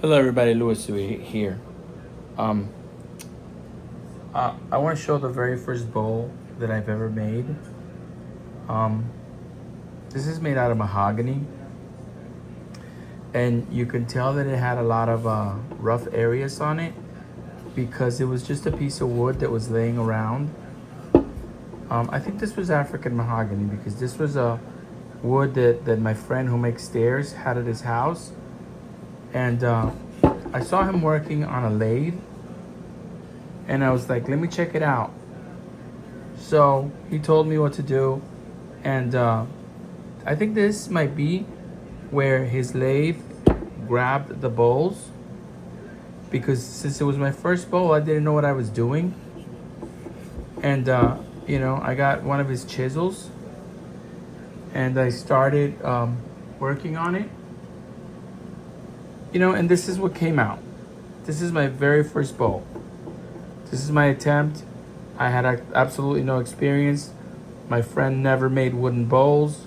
Hello, everybody. Louis here. Um, I want to show the very first bowl that I've ever made. Um, this is made out of mahogany, and you can tell that it had a lot of rough areas on it because it was just a piece of wood that was laying around. I think this was African mahogany because this was a wood that my friend who makes stairs had at his house, and I saw him working on a lathe, and I was like, let me check it out. So he told me what to do, and I think this might be where his lathe grabbed the bowls, because since it was my first bowl, I didn't know what I was doing. And I got one of his chisels, and I started working on it. And this is what came out. This is my very first bowl. This is my attempt. I had absolutely no experience. My friend never made wooden bowls.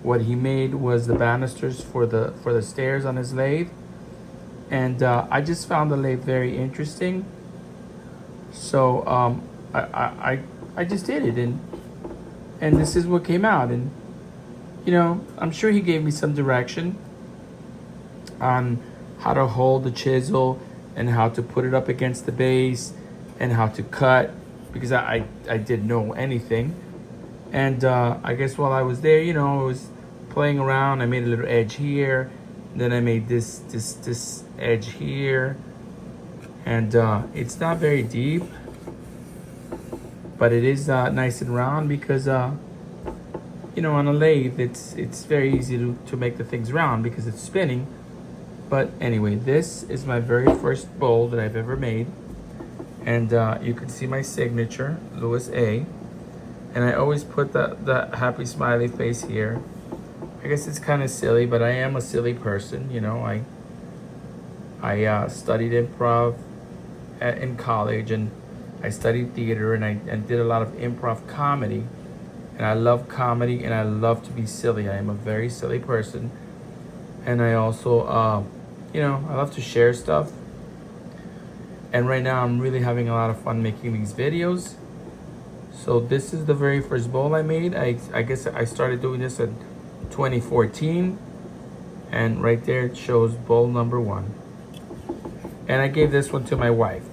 What he made was the banisters for the stairs on his lathe, and I just found the lathe very interesting. So I just did it, and this is what came out. And I'm sure he gave me some direction on how to hold the chisel and how to put it up against the base and how to cut, because I didn't know anything. And I guess while I was there, I was playing around. I made a little edge here, then I made this edge here, and it's not very deep, but it is nice and round because on a lathe it's very easy to make the things round because it's spinning. But anyway, this is my very first bowl that I've ever made, and you can see my signature, Louis A. And I always put the happy smiley face here. I guess it's kind of silly, but I am a silly person. I studied improv in college, and I studied theater, and I did a lot of improv comedy. And I love comedy, and I love to be silly. I am a very silly person. And I also, I love to share stuff. And right now I'm really having a lot of fun making these videos. So this is the very first bowl I made. I guess I started doing this in 2014. And right there it shows bowl number 1. And I gave this one to my wife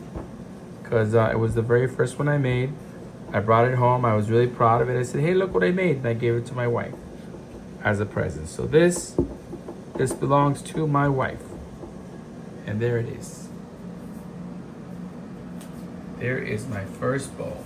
because it was the very first one I made. I brought it home. I was really proud of it. I said, hey, look what I made. And I gave it to my wife as a present. So this belongs to my wife. And there it is. There is my first bowl.